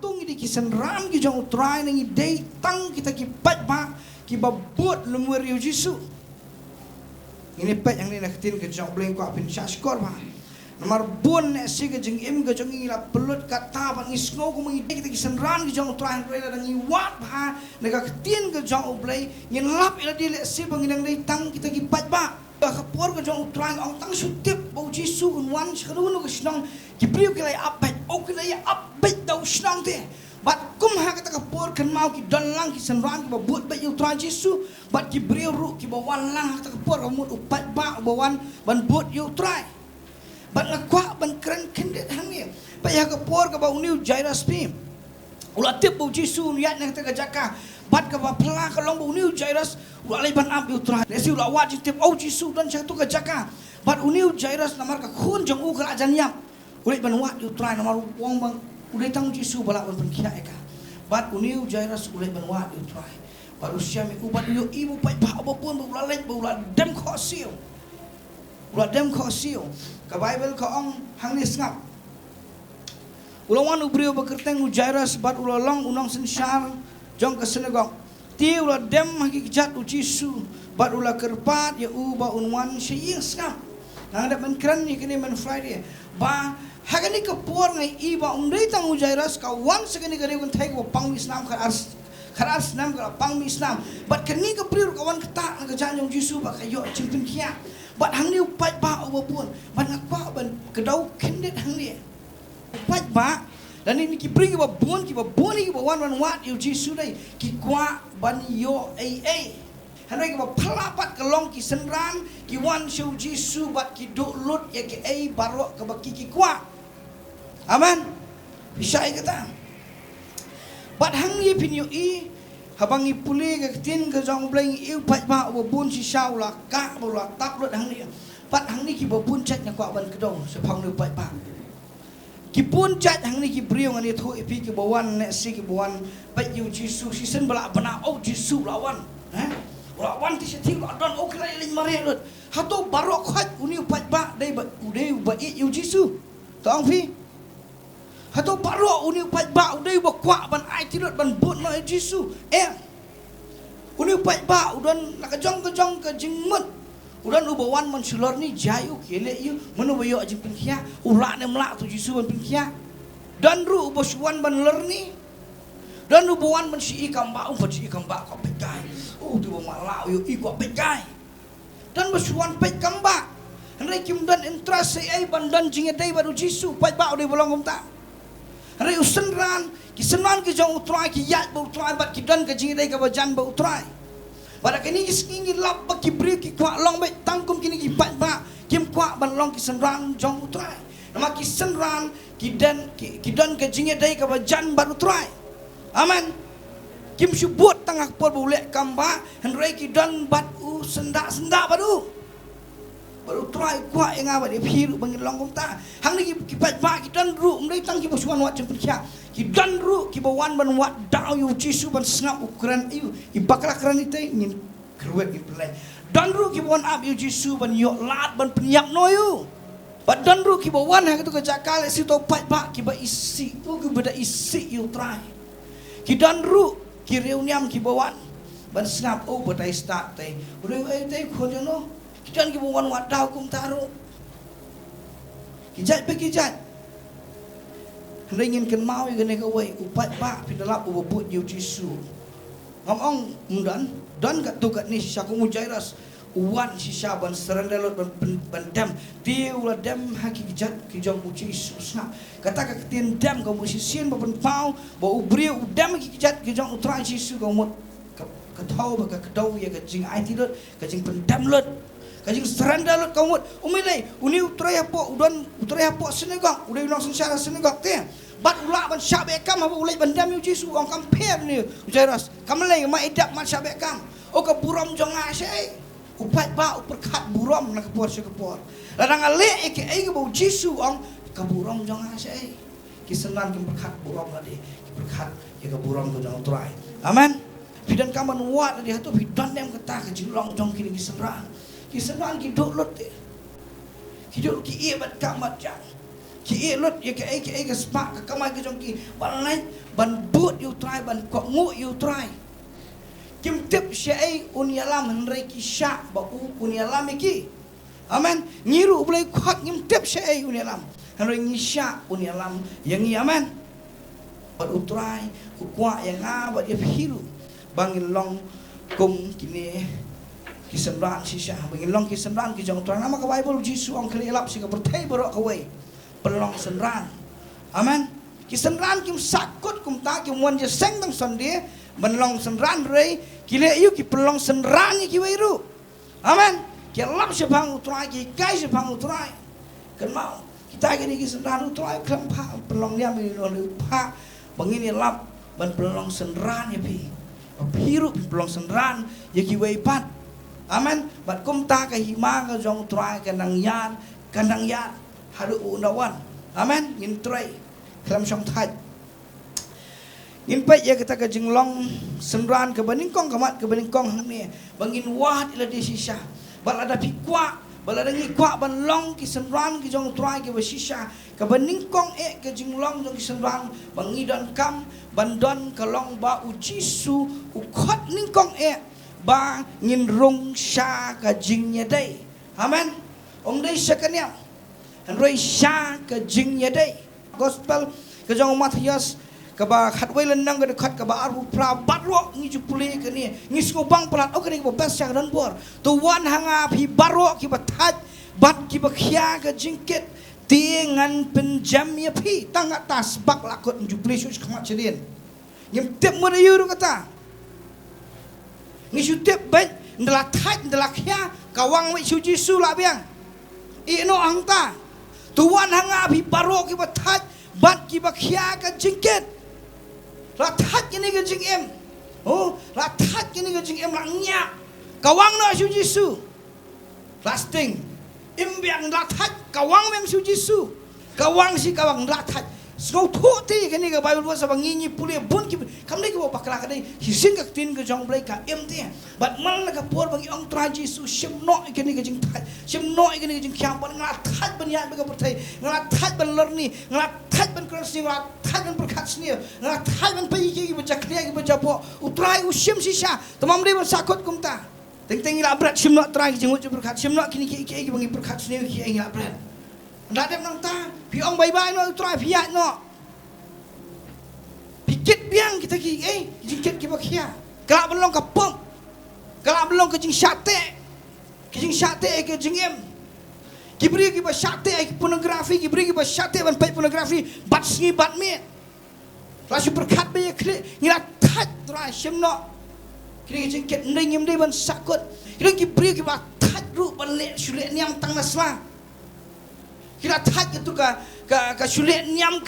patung ini kisan ram ki jong utrai nangi day tang kita ki pat ba ki babut lumur yu Jisu. Ini pet yang ni nak tin ke jong bleng ko apin syashkor ba. Nomor bun nek si ke jeng im ke jong ngila pelut kata ba ngisno ko mangi kita kisan ram ki jong utrai rela nangi wat ba nek tin ke jong bleng ngin lap ila di lek si banginang day tang kita ki pat ba. Kapur ke jong utrai ong tang sutip bau Jisu unwan sekadun ke snong ki priu ke lai apet o ke lai apet dau snong te bat kum ha kata kapur kan mau ki don lang ki senran ki babut ba utrai Jisu bat ki priu ru ki bawan lang kata kapur amut upat ba bawan ban but utrai bat ngakwa ban kren kendet hangi ba ya kapur ke bau new Jairus pi ulah tip bau Jisu niat nak kata jaka bat ka ba pla ka long bau new Jairus ulah lai ban ab utrai desi ulah wajib tip au Jisu dan satu ka jaka bat uniu Jairus namar ka khun jong u ka ajan yap ulit ban wat utrai namar wong bang ulit tang Jisu balak ban kia eka bat uniu Jairus ulit ban wat utrai baru siam ubat yo ibu pai ba apapun ulah lek ulah dem kho siu ka Bible ka ong hang ni ngap ulah wan ubrio bekerteng u Jairus bat ulah long unang sensyar jong ka senegok ti ulah dem haki jat u Jisu bat ulah kerpat ya u ba unwan sying ngap nang ada man kran ni kini man Friday ba hagani ka por ngai iba undai tang u Jairus ka wan sekani gare kun thai ko pang Islam kharas nam ka pang Islam bat kani ka priur ka wan kata ka janjong Jisu ba kayo chimpin kia bat hang ni upat ba o pun bat ngakwa ban kedau kendet hang ni upat ba dan ini ki bring ba bon ki ba wan wat yu Jisu dai ki kwa ban yo ai Henry kita pelapat kelong ki senran ki wan show Jisu bat ki duk lut ya ki ai barok ke baki ki kwa. Amen. Bisa kata. Bat hang ni pin yu i habang i puli ke tin ke jong bleng i pat ba bun si shau la ka la tap lut hang ni. Bat hang ni ki bun chat nya kwa ban kedong sepang ni pat ba. Ki pun chat hang ni ki briong ani thu i pi ki bawan nek si ki bawan bat yu Jisu si sen bala bana au Jisu lawan. Lawan ti seti don o kira lin mare lut hato barok khat uni upat ba dai ba udai ba yu Jisu tong fi hato barok uni upat ba udai ba kwa ban ai ti lut ban but no Jisu uni upat ba udon nak jong ke jingmut udan ubawan man sulor ni jayu kele yu menu bayo ajin pinkia ula ne mlak tu Jisu ban pinkia dan ru ubasuan ban lerni dan ubawan man si ikam ba ko pekai tu malau yo iko pekai dan basuan pek kamba henry kim dan interest ai bandan jinge dai baru Jisu pai ba de bolong kom ta henry usenran ki senan ki jong utrai ki yat ba utrai bat ki dan ka jinge dai ka bajan ba utrai pada kini ki skingi lap ba ki bri ki kwa long be tangkum kini ki pai ba kim kwa ban long ki senran jong utrai nama ki senran ki dan ka jinge dai ka bajan ba utrai amen. Kim subut tengah por boleh kamba henry ki dan bat u sendak baru try kuat yang apa dia hiru bangin longkom ta hang ni ki pat ba ki dan ru mdai tang ki bosuan wat jemput kya ki dan ru ki bawan ban wat dau yu Jisu ban snap ukuran yu ibakla kran ite ngin kruet ki play dan ru ki bawan ab yu Jisu ban yo lat ban penyak no yu bat dan ru ki bawan hang tu ke jakal si to pat ba ki ba isi tu ki beda isi yu try ki dan ru ki reuniam ki bawan ban snap o batai start tai ureu ai tai khojo no ki jan ki bawan wat dau kum taru ki jat pe ki jat ringin ken mau gene ka wei upat ba pi dalap u bubut yu Jisu ngomong mundan dan kat tu kat ni syaku Jairus uwan si Syaban serandalot ban dam dia ulah dam haki jat ki jong Jisu snap kata ka tin dam ka mu sien ba ban pau ba ubri udam ki jat ki jong utrai Jisu ka mu ka thau ba ka dau ya ka jing ai ti lot ka jing pendam lot ka jing serandalot ka mu umilai uni utrai apo udon utrai apo senegok udai nong sensara senegok te bat ulah ban syabe kam ba ulai ban dam yu Jisu ong kam pem ni Jairus kamalai ma idap man syabe kam o ka buram jong asai upat ba uperkat buram nak kepor sekepor larang ale ke ai ke bau Jisu ong ka buram jong asai ki senan ki perkat buram tadi ki perkat ya ka buram tu jong trai amen bidan kaman wat di hatu bidan dem kata ke jilong jong ki senan ki dok lot ki dok ki e bat kamat jang ki lot ya ke spa ka kamai ke jong ki ban lai ban but you try ban ko ngu you try kim tip syai unyalam henry ki sha ba unyalam ki amen ngiru boleh kuat ngim tip syai unyalam henry ngi sha unyalam yang ngi amen bat utrai ku kwa yang ba dia hiru bangin long kum kini kisemran sisa bangin long kisemran ki jong tuan nama ka Bible Jisu ang kelilap si ka bertai berok kawai pelong senran amen kisemran kim sakut kum ta kim wan je seng tang sonde menlong senran rei kile yu ki pelong senran ki wairu amen ki lap se bang utrai ki kai se bang utrai kan mau kita gini ki senran utrai klam pa pelong dia mi lo pa bangin lap ban pelong senran ya pi hirup pelong senran ya ki wai pat amen bat kum ta ka hima ka jong trai kanang yan haru unawan amen ngin trai kelam song thai ngin pai ya kita ka jinglong senran ke baning kong kamat ke baning kong hang ni bangin wat ila di sisa bal ada pikwa bal ada ngi kwa ban long ki senran ki jong trai ke basisa ke baning kong ke jinglong jong ki senran bangi don kam bandon kalong ba ujisu ukot ning kong ba ngin rong sha ka jingnya dai amen om dai sakanya han roi sha ka jingnya dai gospel ka jong Matius ka ba khatwai lenang ka khat ka ba aru pra barro ngi jupule ka ni ngi sko bang plat ok ni ba bes cha ran bor to wan hanga phi barro ki ba thaj bat ki ba khia ka jingket tingan penjam ya phi tang atas bak lakot jupule su khamat chelien ngim tep mo yu kata ni sutip ben ndala thaj ndala khia kawang wi suji su la biang ino angta tuan hanga bi baro ki ba thaj bat ki ba khia ka jingket la thaj ni ka jing em oh la thaj ni ka jing em la nya kawang no suji su lasting imbiang la thaj kawang mem suji su kawang si kawang la thaj Sgau thu ti kini ka Bible was abang ngi puli bun ki kam lagi wo bakla ka dai hising ka tin ka jong blai ka em ti bat man la ka por bang ong traji su sim no kini ka jing thai sim no kini ka jing khyam ban nga that ban yan ba ka perthai nga that ban lerni nga that ban krasni nga that ban prakhatsni nga that ban pai ki ba jakriya ki ba japo utrai u sim sisa tamam dei ban sakot kumta teng teng ila brat sim no trai jing wo prakhat sim no kini ki bang prakhatsni ki ila brat ndak dem nang ta pi ong bye bye no try pi ya no pikit biang kita ki jingket ki bakhia kala belong ka pom kala belong ka jing sate ke jingem ki bri ki ba sate ki pornografi ki bri ki ba sate ban pai pornografi bat sngi bat me la super khat be kri ngila that try sim no ki jingket ndingem dei ban sakut ki bri ki ba that ru ban le sule niam tang nasla kira thaj itu ka sulit nyam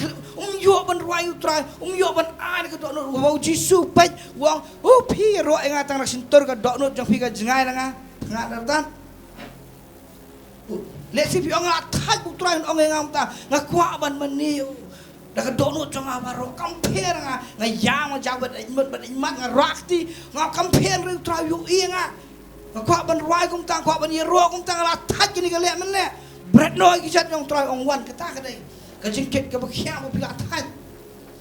yo ban ruai utrai yo ban an ka dokno wau jisu paj wang pi ro enga tang sintor ka dokno jang pi ka jengai langa ngat dan le si pi onga thaj utrai onga ngam ta ngakwa ban maniu da ka dokno jang abaro kamper nga yama jabat mat nga rakti nga kamper utrai yo inga ngakwa ban ruai kum tang kwa ban yero kum tang la thaj ni ka le men le berat no kisat yang try ong wan kata kadai ka jingket ka bakhia ba pila thaj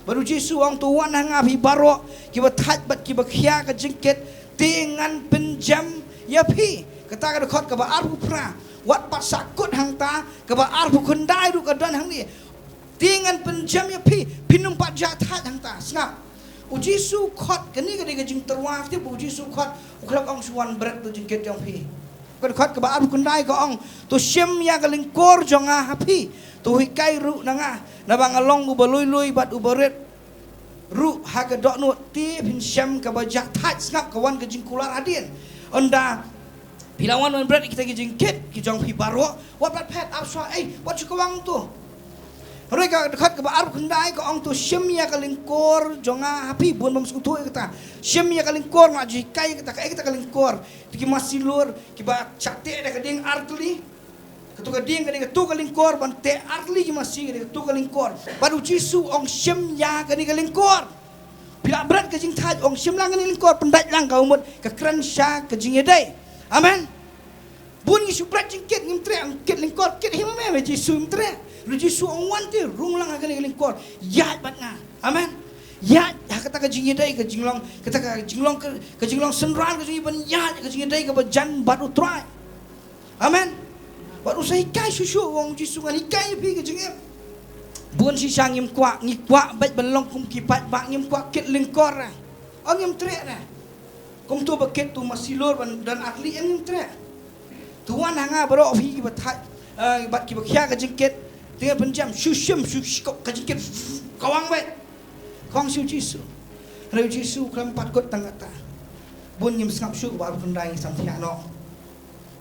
baru jisu ong tu wan hanga bi baro ki ba thaj bat ki bakhia ka jingket tingan penjam ya pi kata ka khot ka ba arbu pra wat pat sakut hang ta ka ba arbu kundai ru ka dan hang ni tingan penjam ya pi pinum pat ja thaj hang ta snap ujisu khot kani ka de jing terwa ti ujisu khot uklak ong suwan berat tu jingket jong pi khot ka ba aru kundai ka ong tu sim ya ka lingkor jonga hapi tu hikai ru nanga na bang along u balui bat u baret ru ha ka dok nu ti pin sim ka ba ja thaj snap ka wan ka jingkular adin onda pilawan wan berat kita ki jingket ki jong pi baro wat bat pet apswa wat chu ka wang tu Roi ka khot ka ba aru kundai ka ong tu sim ya ka lingkor jonga hapi bun bam sutu kata sim ya ka lingkor ma ji kai kata kita ka lingkor ki masilur ki ba chate da ka ding artli ka ding ka tu ka lingkor ban te artli ki masih ka tu ka lingkor baru jisu ong sim ya ka ni ka lingkor bila berat ka jing thaj ong sim lang ni lingkor pendai lang ka umut ka kran sha ka jing yedai amen bun ni suprat jing ket ngim tre ang ket lingkor ket himame jisu im tre Lu Jisu ong wan ti rung lang akan lingkor. Ya bat nga. Amen. Ya kata ka jingidai ka jinglong kata ka jinglong senran ka jingiban ya ka jingidai ka jan bat utrai. Amen. Bat usai kai susu wong Jisu ngan ikai pi ka jingim. Bukan si sang ngim kwak baik belong kum kipat bak ngim kwak ket lingkor lah. Ang ngim trek lah. Kum tu baket tu masilor dan atli ang ngim trek. Tuan hanga baro hi ki batai bat ki bakya ka jingket dengan penjam syusyum syuskok ka jingket kawang baik. Kong siu Jisu. Reu Jisu kelempat kot tangata. Bun ngim sngap syuk baru pendai sampai ano.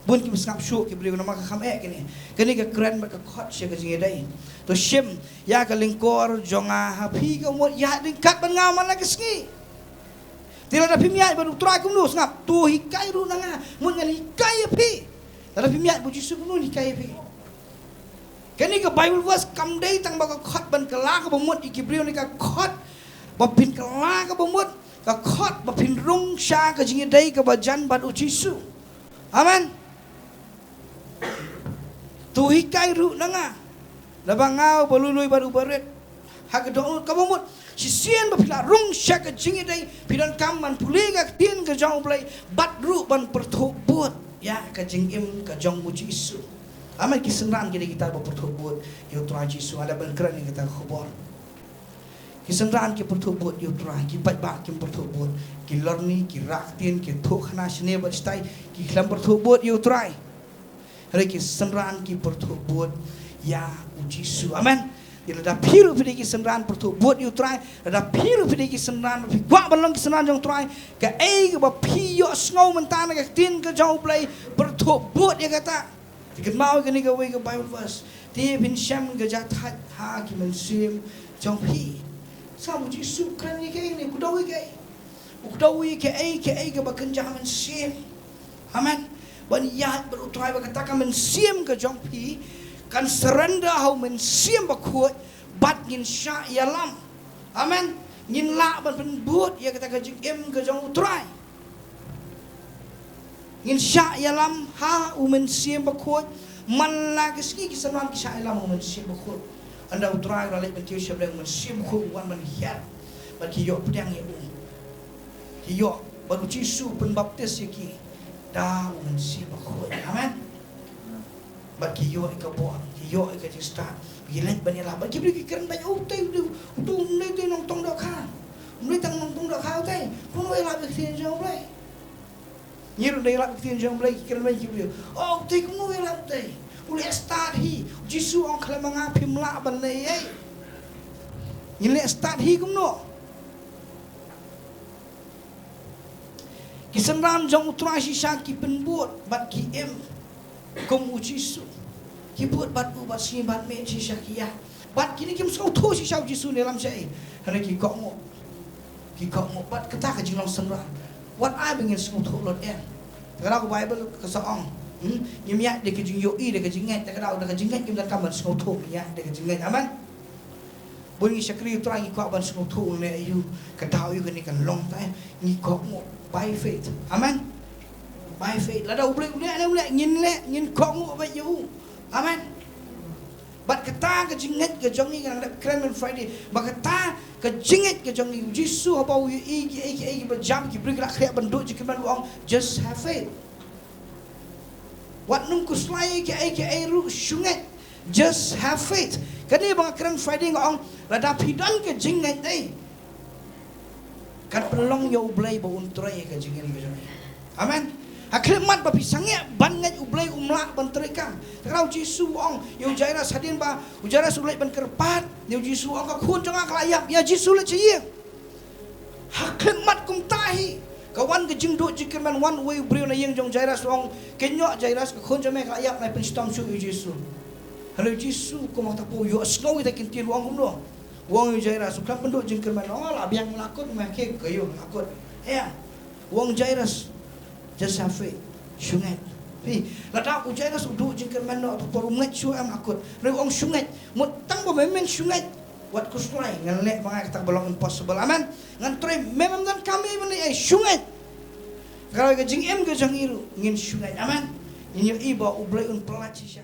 Bun kim sngap syuk ki beli nama ka kham kini. Kini ka keren ba ka khot sia ka jingedai. To shim ya ka lingkor jonga hapi ka mot ya dingkat ban ngaman la kesngi. Tila da pimiat baru trai kum nu sngap tu hikai ru nanga mun ngan hikai api. Da pimiat bu Jisu kum nu hikai api. Kini ka Bible verse kam dei tang ba ka khot ban kala ka bomot iki beli ni ka khot ba pin kala ka bomot ka khot ba pin rung sha ka jingedai ka ba jan bat u Jisu. Amen. Tu hikai ru nanga. Labangau balului baru baret. Hak dong kabumut. Sisian bapila rung syak jingidai pidan kaman puliga tin ka jong play bat ru ban perthobut ya ka jingim ka jong muji Isu. Amal kisenran kita berperthobut yo tra Jisu ada ban keren kita khabar. Kisenran ki perthobut yo tra ki bat ba ki perthobut ki lorni ki raktin ki thokhna shne bat stai ki khlam perthobut yo trai. Hari kisenran ki perthobut ya Jisu. Amen. Dia dah piru pada kisenran perthobut yo trai, dah piru pada kisenran gua balong kisenran jong trai ka ke ba piyo sngow mentana ka tin ka jong play perthobut dia kata. Tiket mau ke ni ka we ka Bible verse. Dia bin syam ka jathat ha ki men sim jong pi. Sa Jisu kan ni ke ni ku dawi ke ka ba kan jaman sim. Amen. Ban ya berutrai ba kata ka men sim ka jong pi. Kan surrender hau men siam bakut bat ngin sya yalam. Amen. Ngin la ban pen buat ya kata ka jing em ka jong utrai. Ngin sya yalam ha men siam bakut man la keski kisanan ki sya yalam men siam bakut. Anda utrai ra le ben tiu sya ben men siam bakut wan man hiat. Ban ki yo pedang ya ki yo baru Jisu pen baptis ya ki da men siam bakut. Amen. Bat kiyo ika buat, kiyo ika cista, gilet banyak lah. Bat kibri kiran banyak utai, utu umlay tu nong tong dak kan, umlay tang nong tong dak kau utai, kuno elak berkian jauh umlay, nyiru dah elak berkian jauh umlay kiran banyak kibri, oh utai kuno elak utai, ulai start hi, Jisu orang kalau mengapi melak balai, nyiru start hi kuno, kisenran jong utrasi syaki penbuat, bat kiem. Kum Jisu ki buat bat u bat si bat me si syakia bat kini kim skau tho si syau Jisu dalam syai hana ki kok mo bat kata ka jinglong senran what I bengin skau tho lot en kalau Bible ka saong nyim ya de ka jing yo i de ka jingat de ka da ka jingat kim dan kaman skau tho ya de ka jingat aman bungi syakri tra ngi kok ban skau tho ne ayu ka dau yu ka ni kan long ta ngi kok mo by faith amen. By faith, lada ulek ngin kong mu ba yu, amen. Bat kata ke jinget ke jongi kan Kremlin Friday, bat kata ke jinget ke jongi Jisu apa u i berjam ki beri gerak kriak benduk jikiman uang just have faith. Wat nung kuslai ke ru sunget just have faith. Kani bang Kremlin Friday ngong lada pidan ke jinget dai. Kan pelong yo ublai ba untrai ke jinget ke jongi. Amen. Akhirat bapi sangat banget ublay umlak banterikan. Kalau Jisu ong yo Jairus hadin ba Jairus ulai ban kerpat yo Jisu ong ka khun janga kelayap ya Jisu le cie. Akhirat kum tahi kawan ke jingduk jikirman one way brio na yang jong Jairus ong kenyo Jairus ka khun jama kelayap na pen stam su yo Jisu. Halo Jisu ko mak tapo yo asnau ita kinti luang kum do. Wong yo Jairus kan penduk jingkirman ong la biang lakut mak ke kayo lakut. Ya. Wong Jairus just have faith. Sungai. Lada ujai na sudu jingkir mano atau porungat su am akut. Reu ong sungai. Mutang ba memang sungai. Wat kuslai ngan lek mga kita belong impossible. Amen. Ngan try memang kan kami meni sungai. Kalau ke jing em ke jang iru ngin sungai. Amen. Nyin iba ublai un pelat sisa.